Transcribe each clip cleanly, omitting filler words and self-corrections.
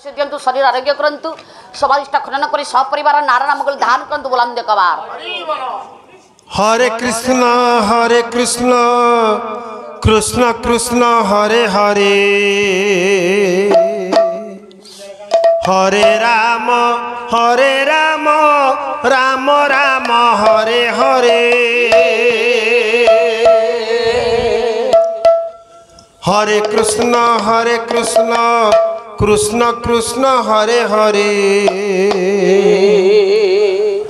दिंतु शरीर आरोग्य करंतु समाधिष्ठा खनन करी सपरिवार नारायण मंगल धान करंतु बुलंद कबार। हरे कृष्ण कृष्ण कृष्ण हरे हरे हरे राम राम राम हरे हरे हरे कृष्ण कृष्ण कृष्ण हरे हरे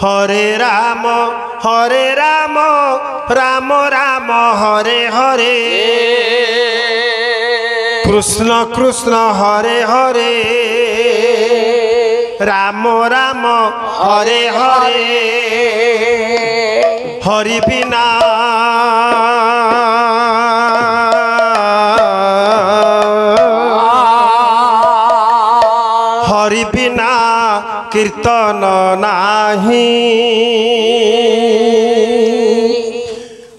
हरे राम राम राम हरे हरे कृष्ण कृष्ण हरे हरे राम राम हरे हरे हरि बिना हरि बिना कीर्तन नाही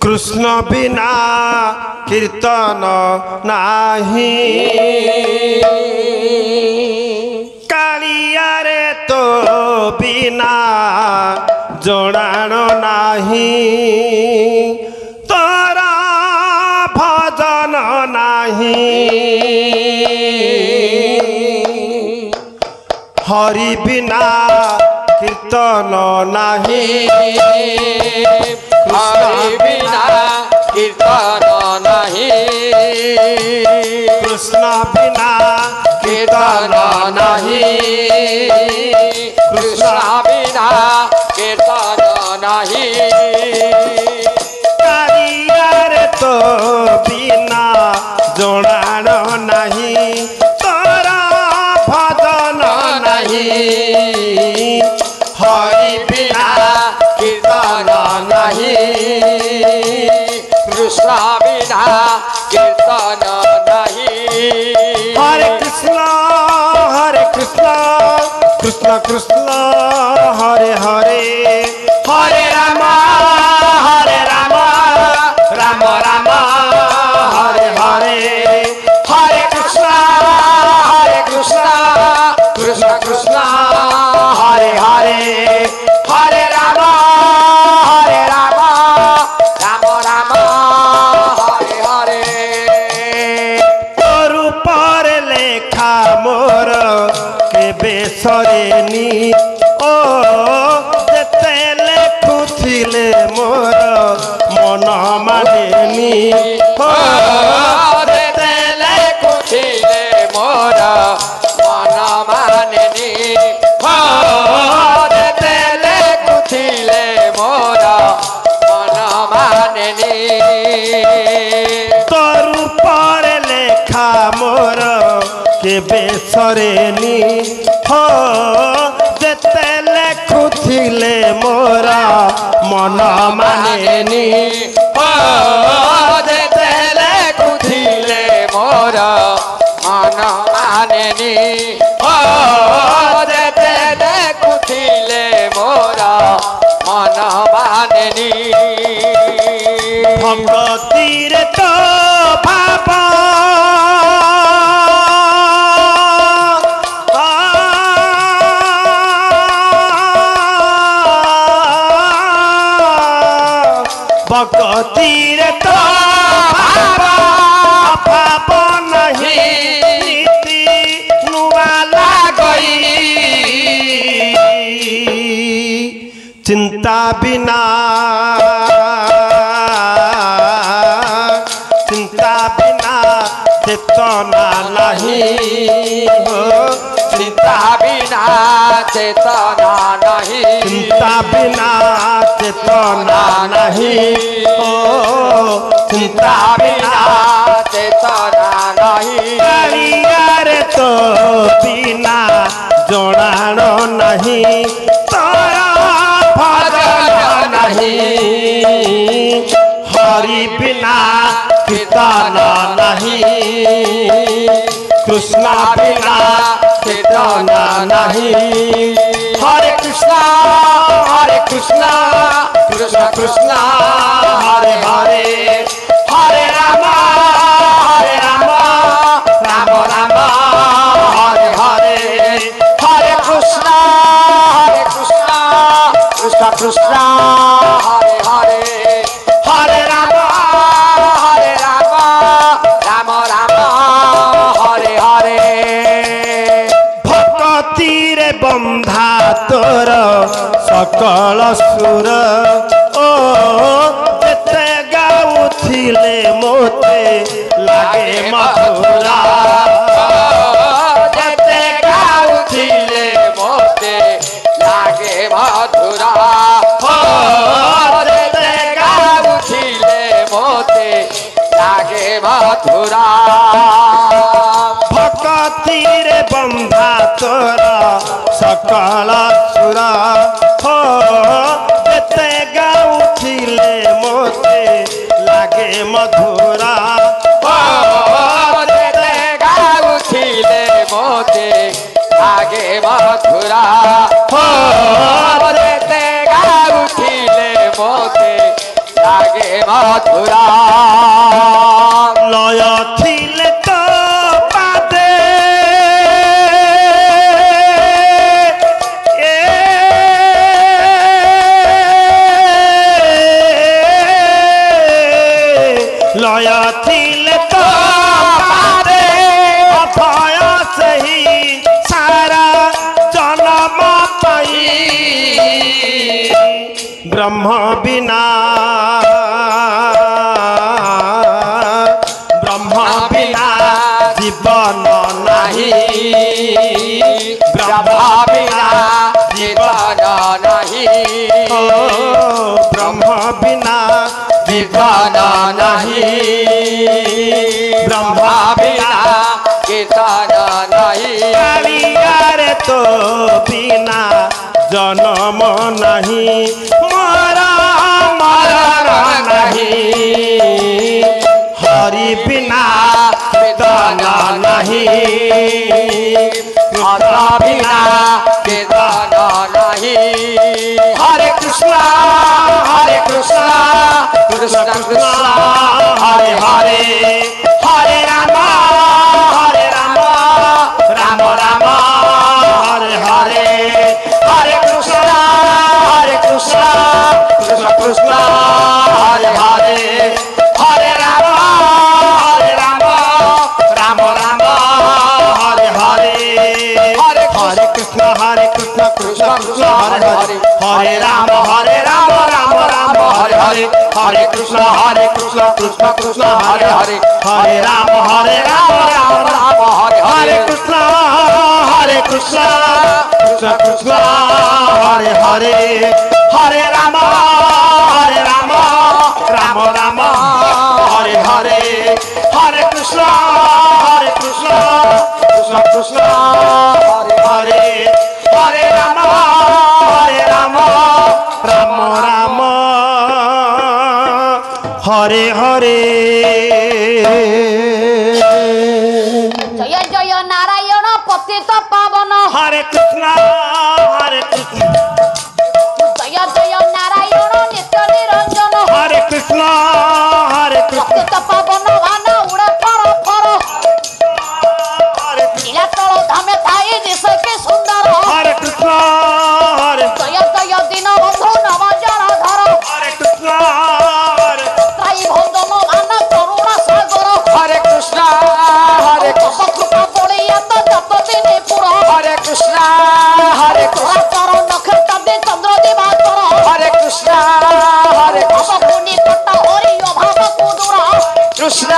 कृष्ण बिना कीर्तन नाही कालिया रे तो बिना जणाण नाही तोरा भजन नाही हरि बिना कीर्तन नाही हरि बिना कीर्तन नहीं कृष्ण बिना कीर्तन नहीं कृष्ण बिना कीर्तन नहीं कारियार तो बिना जोड़ाण नहीं तोरा भजन नहीं हरि बिना कीर्तन नहीं कृष्ण बिना कीर्तन नहीं हरे कृष्ण कृष्ण कृष्ण हरे हरे हरे राम राम राम हरे हरे हरे कृष्ण कृष्ण कृष्ण हरे हरे हरे राम राम राम हरे हरे तोर पर लेखा मोर केबे सरेनी ओ जेते लेखुथिले मोर मन मानेनी ओ जेते लेखुथिले मोर मन मानेनी हो जेते लेखुथिले मोर मन मानेनी तोर पर लेखा मोर केबे सरेनी हो जेते लेखुथिले मोर मन मानेनी हो जेते लेखुथिले मोर मन मानेनी हो जेते लेखुथिले मोर मन मानेनी भगतीर तो बाबा भगतीर तो बाबा नहीं नीति नुवाला गई चिंता बिना चेतना नहीं हो चिंता बिना चेतना नहीं चिंता बिना चेतना नहीं हो चिंता बिना चेतना नहीं कालियार तो बिना जोड़ाण नहीं तोरा भजन नहीं हरि बिना कीर्तन नहीं कृष्ण बिना कीर्तन नहीं हरे Krishna Krishna Krishna Hare Hare Hare Ram Ram Ram Hare Hare Hare Krishna, Krishna Krishna, Hare Hare, Hare Rama, Rama Rama, Hare Hare. ভক্তিরে বন্ধা তোর সকল সুর ও যেতে গাউছিলে মোতে লাগে মধুরা যেতে গাউছিলে মোতে লাগে মধুরা যেতে গাউছিলে মোতে লাগে মধুরা ভক্তিরে বন্ধা তোর সকল সুর ও যেতে গাউছিলে মোতে লাগে মধুরা যেতে গাউছিলে মোতে লাগে মধুরা যেতে গাউছিলে মোতে লাগে মধুরা লয় ছিলে তো পাদে লয় ছিলে তো পাদে অভয় সেই সারা জনম পাই ব্রহ্ম বিনা ব্রহ্ম বিনা জীবন নাহি ব্রহ্ম বিনা জীবন নাহি ব্রহ্ম বিনা জীবন নাহি ব্রহ্ম বিনা কীর্তন নাহি কালিয়ারে তো বিনা জনম নাহি মরা মরণ নাহি হরি বিনা বেদন নাহি কৃষ্ণ বিনা কীর্তন নাহি হরে কৃষ্ণ কৃষ্ণ কৃষ্ণ হরে হরে হরে রাম রাম রাম হরে হরে হরে কৃষ্ণ কৃষ্ণ কৃষ্ণ হরে হরে হরে রাম রাম রাম হরে হরে হরে কৃষ্ণ কৃষ্ণ কৃষ্ণ হরে হরে হরে রাম রাম রাম হরে হরে হরে কৃষ্ণ কৃষ্ণ কৃষ্ণ হরে হরে হরে রাম রাম রাম হরে হরে কৃষ্ণ কৃষ্ণ কৃষ্ণ হরে হরে হরে রাম রাম রাম হরে হরে হরে কৃষ্ণ কৃষ্ণ কৃষ্ণ হরে হরে হরে রাম রাম রাম হরে হরে জয় জয় নারায়ণ পতিত পাবন হরে কৃষ্ণ কৃষ্ণ জয় জয় নারায়ণ নিত্য নিরঞ্জন হরে কৃষ্ণ কৃষ্ণ পতিত পাবন ভান উড়ে ফর ফর হরে কৃষ্ণ নীলাচল ধামে থাই দিশকে সুন্দর হরে কৃষ্ণ জয় জয় দীন বন্ধু নব জলধর হরে কৃষ্ণ ত্রাই ভোজন ভান করুণা সাগর হরে কৃষ্ণ হরে কৃষ্ণ কৃপা বলিয়া তো যত দিনে পুর হরে কৃষ্ণ হরে কৃষ্ণ চরণ নক্ষত্রাদি চন্দ্র দিবাকর হরে কৃষ্ণ হরে কৃষ্ণ অবগুণী কট হরি অভাব কুদুর কৃষ্ণ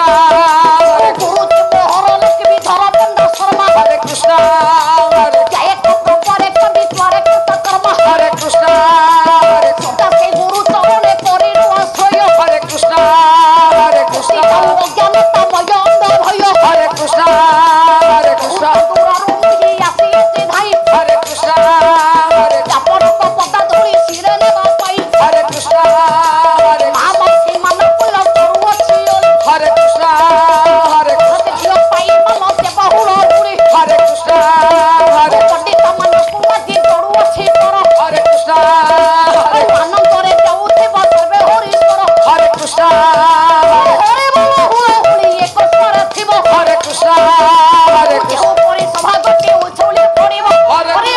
Hare গুরুদেব মোহর লক্ষ্মী ধরা panda Sharma Hare Krishna Hare জয় করে বিদ্বারে কর্ম Hare Krishna Hare সদা সেই গুরু চরণে করিল আশ্রয় Hare Krishna Hare Krishna জ্ঞানতা ময় অন্ধ ভয় Hare Krishna Hare Krishna দূরারু মুহি আসিতে ধাই Hare Krishna Hare চাপড় পদা ধরি শিরে নেবা পাই Hare Krishna Hare মামতি মান পুল করু আছে Hare Krishna Hare Krishna ঝিও পাই মামতে বহুল পুরি Hare Krishna Hare পণ্ডিত মান পুমাতি করু আছে কর Hare Krishna Hare আনন্দরে যাউতে বসবে হরিশ্বর Hare Krishna হরে বল হুড়ি এক স্বর থিব Hare Krishna Hare কেউ Krishna পরি সভাগতি উছলে পড়িব Hare হরে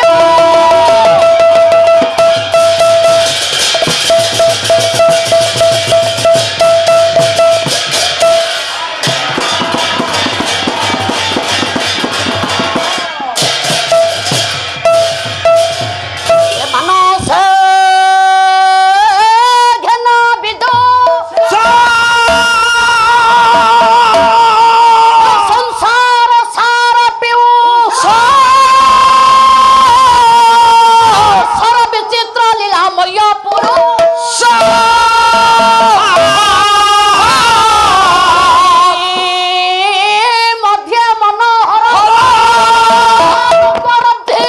মানস ঘন বিদ সংসার সার পিউ সর বিচিত্র লীলাময় পুরু মধ্য মনোহর করব্ধি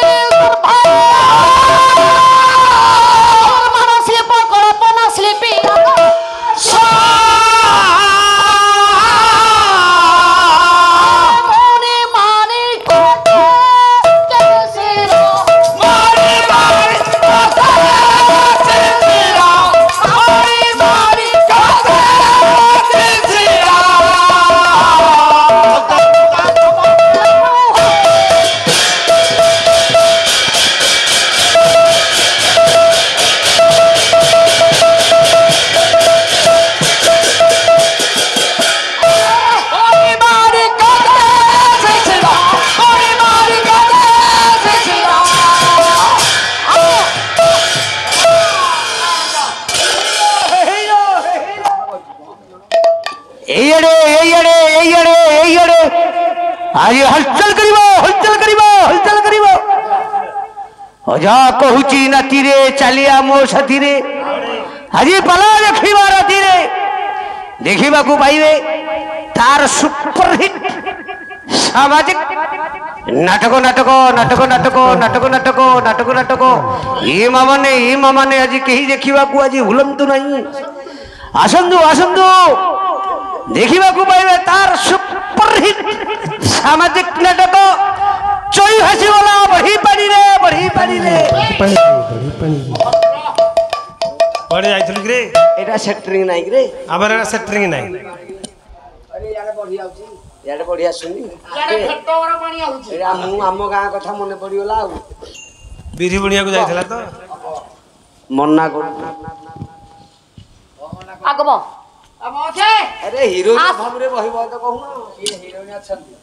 শিল্প কল্পনা শিল্পী মনে মানে ଆଜି ହଲଚଲ କରିବ ଅଜା କହୁଛି ନାତିରେ ଚାଲିଆ ମୋ ସାଥିରେ ଆଜି ପାଲା ଦେଖିବା ରାତିରେ ଦେଖିବାକୁ ପାଇବେ ତାର ସୁପରହିଟ ସାମାଜିକ ନାଟକ ଏ ମାମାନେ ଆଜି କେହି ଦେଖିବାକୁ ଆଜି ଭୁଲନ୍ତୁ ନାହିଁ ଆସନ୍ତୁ ଦେଖିବାକୁ ପାଇବେ ତାର ସୁପରହିଟ ସାମାଜିକ ନାଟକ ଚଇ ଭାସିଗଲା ବଢି ପାଣିରେ କୁଆଡ଼େ ଯାଇଥିଲୁ କିରେ? ଏଟା ସେଟ୍ରିଂ ନାଇଁ କିରେ ଆମର ଏଟା ସେଟ୍ରିଂ ନାହିଁ। ଇଆଡେ ବଢି ଆସୁନି ମୁଁ ଆମ ଗାଁ କଥା ମନେ ପଡିଗଲା ଆଉ ବିରି ବୁଣିବାକୁ ଯାଇଥିଲା ତ ମନା କରୁ ଆଗବ ଆରେ ହିରୋଇନ ଭାବରେ ବହିବ ତ କହୁନ ହିରୋଇନ ଅଛନ୍ତି